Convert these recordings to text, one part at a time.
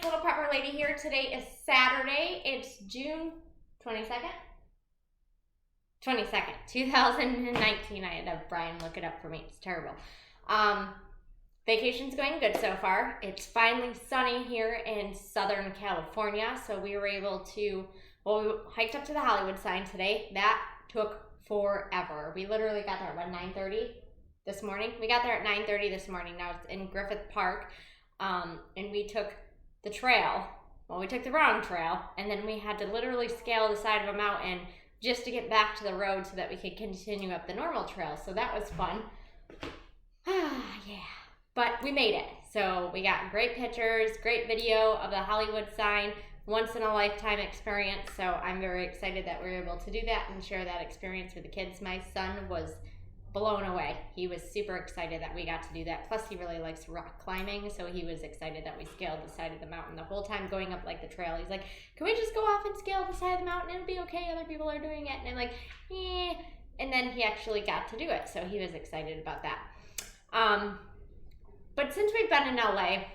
Little Prepper Lady here. Today is Saturday. It's June 22nd? 22nd, 2019. I had to have Brian look it up for me. It's terrible. Vacation's going good so far. It's finally sunny here in Southern California, so we were able to, we hiked up to the Hollywood sign today. That took forever. We literally got there at 9:30 this morning. We got there at 9:30 this morning. Now it's in Griffith Park, and we took the trail. Well, we took the wrong trail, and then we had to literally scale the side of a mountain just to get back to the road so that we could continue up the normal trail. So that was fun. Yeah. But we made it. So we got great pictures, great video of the Hollywood sign, once in a lifetime experience. So I'm very excited that we were able to do that and share that experience with the kids. My son was blown away. He was super excited that we got to do that. Plus he really likes rock climbing, so he was excited that we scaled the side of the mountain the whole time going up like the trail. He's like, can we just go off and scale the side of the mountain? It'll be okay, other people are doing it. And I'm like, eh. And then he actually got to do it, so he was excited about that. But since we've been in LA,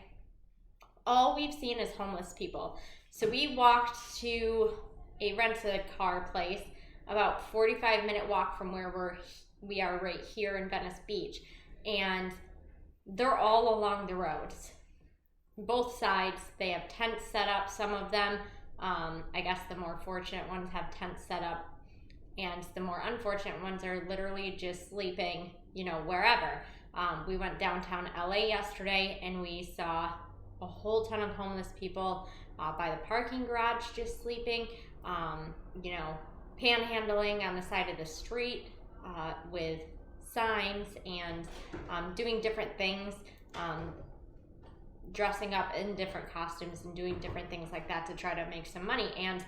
all we've seen is homeless people. So we walked to a rent-a-car place, about 45-minute walk from where we are right here in Venice Beach, and they're all along the roads. Both sides, they have tents set up. Some of them, I guess the more fortunate ones have tents set up, and the more unfortunate ones are literally just sleeping, wherever. We went downtown LA yesterday and we saw a whole ton of homeless people by the parking garage just sleeping, panhandling on the side of the street with signs and doing different things, dressing up in different costumes and doing different things like that to try to make some money. And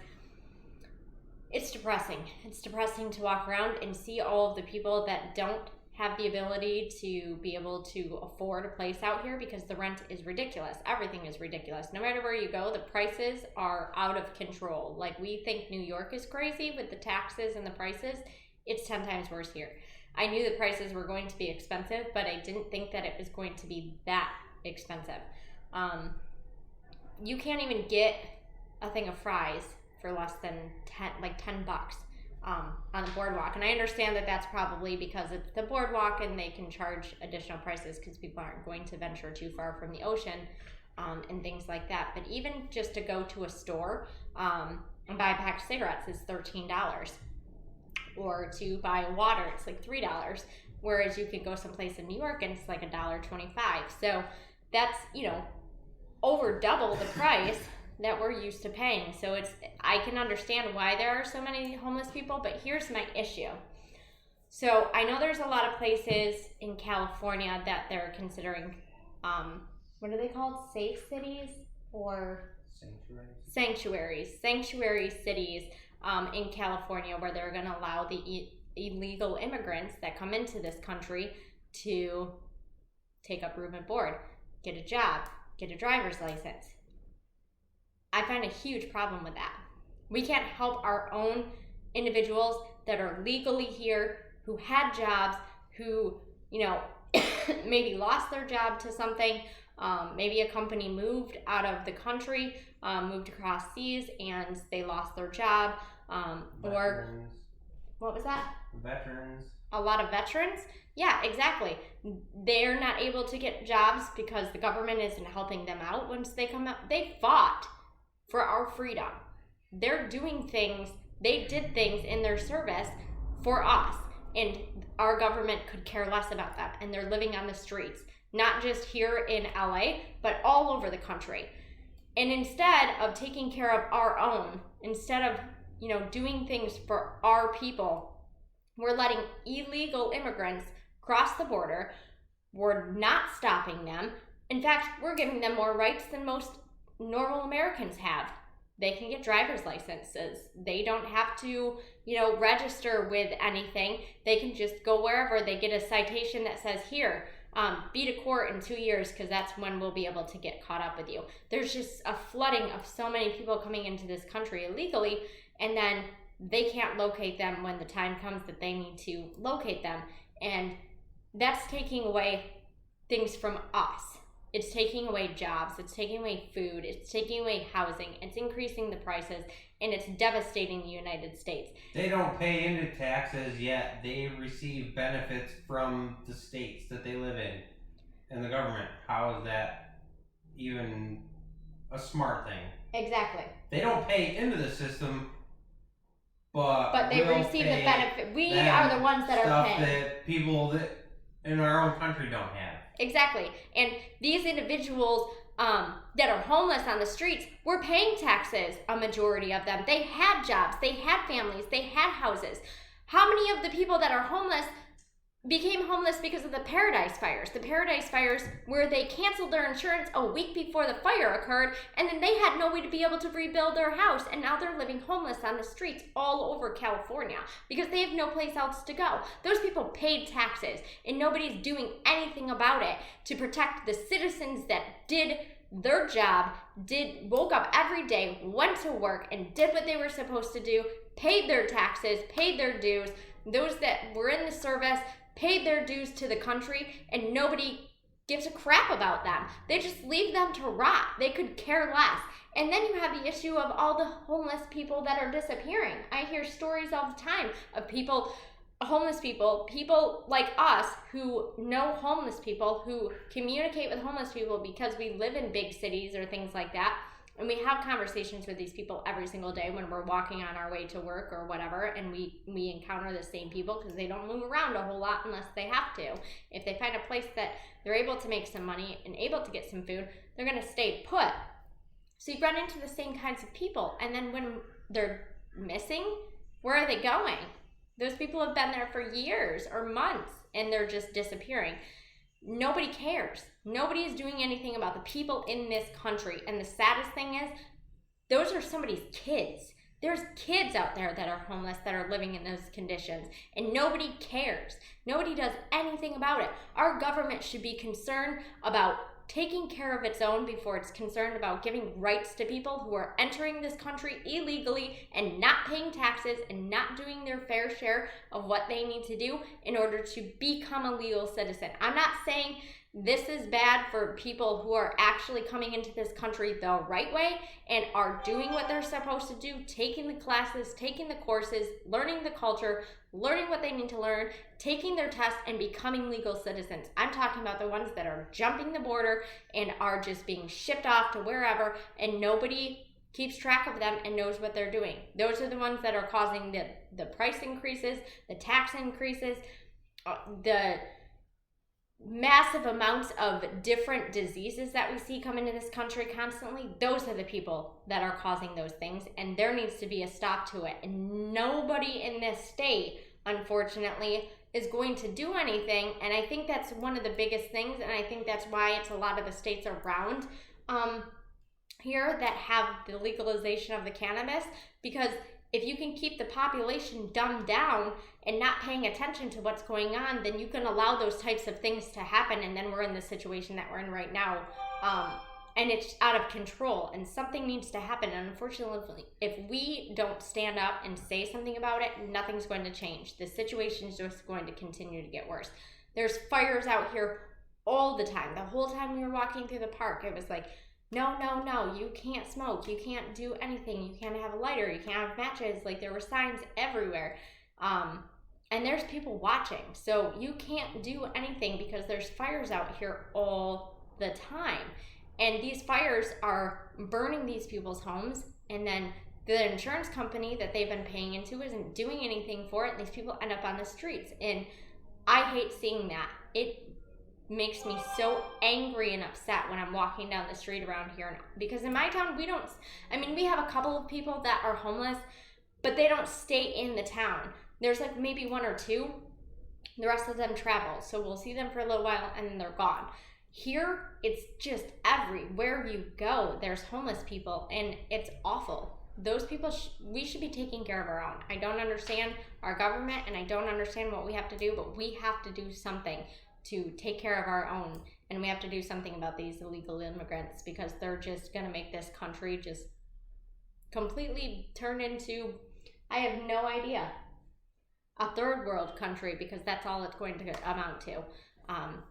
it's depressing. It's depressing to walk around and see all of the people that don't have the ability to be able to afford a place out here because the rent is ridiculous. Everything is ridiculous. No matter where you go, the prices are out of control. Like, we think New York is crazy with the taxes and the prices. It's 10 times worse here. I knew the prices were going to be expensive, but I didn't think that it was going to be that expensive. You can't even get a thing of fries for less than $10 on the boardwalk. And I understand that that's probably because it's the boardwalk and they can charge additional prices because people aren't going to venture too far from the ocean and things like that. But even just to go to a store and buy a pack of cigarettes is $13. Or to buy water, it's like $3. Whereas you could go someplace in New York and it's like $1.25. So that's, over double the price that we're used to paying. So I can understand why there are so many homeless people, but here's my issue. So I know there's a lot of places in California that they're considering, what are they called? Safe cities or sanctuary cities in California where they're going to allow the illegal immigrants that come into this country to take up room and board, get a job, get a driver's license. I find a huge problem with that. We can't help our own individuals that are legally here, who had jobs, who, maybe lost their job to something. Maybe a company moved out of the country, moved across seas, and they lost their job. Or, what was that? Veterans. A lot of veterans? Yeah, exactly. They're not able to get jobs because the government isn't helping them out once they come out. They fought for our freedom. They're doing things, they did things in their service for us, and our government could care less about that, and they're living on the streets, not just here in LA, but all over the country. And instead of taking care of our own, instead of, doing things for our people, we're letting illegal immigrants cross the border. We're not stopping them. In fact, we're giving them more rights than most normal Americans have. They can get driver's licenses. They don't have to, register with anything. They can just go wherever. They get a citation that says, here, be to court in 2 years because that's when we'll be able to get caught up with you. There's just a flooding of so many people coming into this country illegally, and then they can't locate them when the time comes that they need to locate them. And that's taking away things from us. it's taking away jobs, it's taking away food, it's taking away housing, it's increasing the prices, and it's devastating the United States. They don't pay into taxes yet. They receive benefits from the states that they live in and the government. How is that even a smart thing? Exactly. They don't pay into the system, but they receive the benefit. We are the ones that are paying. Stuff that people that in our own country don't have. Exactly. And these individuals that are homeless on the streets, were paying taxes, a majority of them. They had jobs, they had families, they had houses. How many of the people that are homeless became homeless because of the Paradise Fires? The Paradise Fires, where they canceled their insurance a week before the fire occurred, and then they had no way to be able to rebuild their house, and now they're living homeless on the streets all over California because they have no place else to go. Those people paid taxes, and nobody's doing anything about it to protect the citizens that did their job, woke up every day, went to work, and did what they were supposed to do, paid their taxes, paid their dues. Those that were in the service paid their dues to the country, and nobody gives a crap about them. They just leave them to rot. They could care less. And then you have the issue of all the homeless people that are disappearing. I hear stories all the time of people, homeless people like us who know homeless people, who communicate with homeless people because we live in big cities or things like that. And we have conversations with these people every single day when we're walking on our way to work or whatever, and we encounter the same people because they don't move around a whole lot unless they have to. If they find a place that they're able to make some money and able to get some food, they're going to stay put. So you run into the same kinds of people, and then when they're missing, where are they going? Those people have been there for years or months, and they're just disappearing. Nobody cares. Nobody is doing anything about the people in this country. And the saddest thing is, those are somebody's kids. There's kids out there that are homeless, that are living in those conditions, and nobody cares. Nobody does anything about it. Our government should be concerned about taking care of its own before it's concerned about giving rights to people who are entering this country illegally and not paying taxes and not doing their fair share of what they need to do in order to become a legal citizen. I'm not saying this is bad for people who are actually coming into this country the right way and are doing what they're supposed to do, taking the classes, taking the courses, learning the culture, learning what they need to learn, taking their tests, and becoming legal citizens. I'm talking about the ones that are jumping the border and are just being shipped off to wherever, and nobody keeps track of them and knows what they're doing. Those are the ones that are causing the price increases, the tax increases, the massive amounts of different diseases that we see come into this country constantly. Those are the people that are causing those things, and there needs to be a stop to it. And nobody in this state, unfortunately, is going to do anything. And I think that's one of the biggest things, and I think that's why it's a lot of the states around here that have the legalization of the cannabis, because if you can keep the population dumbed down and not paying attention to what's going on, then you can allow those types of things to happen, and then we're in the situation that we're in right now, and it's out of control, and something needs to happen. And unfortunately, if we don't stand up and say something about it, nothing's going to change. The situation is just going to continue to get worse. There's fires out here all the time. The whole time we were walking through the park, it was like, no, you can't smoke, you can't do anything, you can't have a lighter, you can't have matches. Like, there were signs everywhere, and there's people watching, so you can't do anything because there's fires out here all the time, and these fires are burning these people's homes, and then the insurance company that they've been paying into isn't doing anything for it, and these people end up on the streets. And I hate seeing that. It makes me so angry and upset when I'm walking down the street around here, because in my town we have a couple of people that are homeless, but they don't stay in the town. There's like maybe one or two. The rest of them travel, so we'll see them for a little while and then they're gone. Here, it's just everywhere you go, there's homeless people, and it's awful. Those people, we should be taking care of our own. I don't understand our government, and I don't understand what we have to do, but we have to do something to take care of our own, and we have to do something about these illegal immigrants, because they're just going to make this country just completely turn into, I have no idea, a third world country, because that's all it's going to amount to.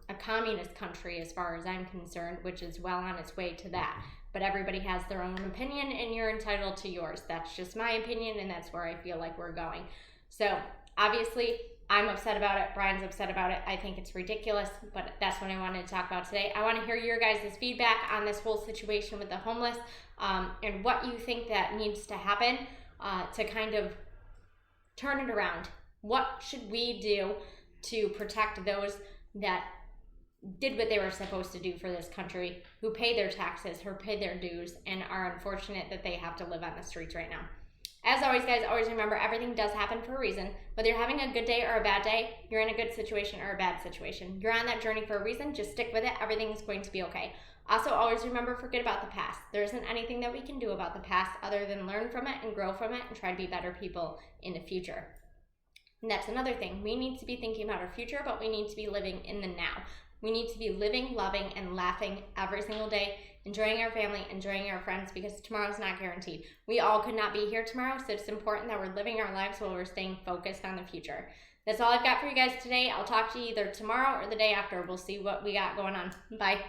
a communist country as far as I'm concerned, which is well on its way to that. But everybody has their own opinion, and you're entitled to yours. That's just my opinion, and that's where I feel like we're going. So obviously, I'm upset about it. Brian's upset about it. I think it's ridiculous, but that's what I wanted to talk about today. I want to hear your guys' feedback on this whole situation with the homeless, and what you think that needs to happen to kind of turn it around. What should we do to protect those that did what they were supposed to do for this country, who pay their taxes, who pay their dues, and are unfortunate that they have to live on the streets right now? As always, guys, always remember, everything does happen for a reason. Whether you're having a good day or a bad day, you're in a good situation or a bad situation. You're on that journey for a reason. Just stick with it. Everything's going to be okay. Also, always remember, forget about the past. There isn't anything that we can do about the past other than learn from it and grow from it and try to be better people in the future. And that's another thing. We need to be thinking about our future, but we need to be living in the now. We need to be living, loving, and laughing every single day, enjoying our family, enjoying our friends, because tomorrow's not guaranteed. We all could not be here tomorrow, so it's important that we're living our lives while we're staying focused on the future. That's all I've got for you guys today. I'll talk to you either tomorrow or the day after. We'll see what we got going on. Bye.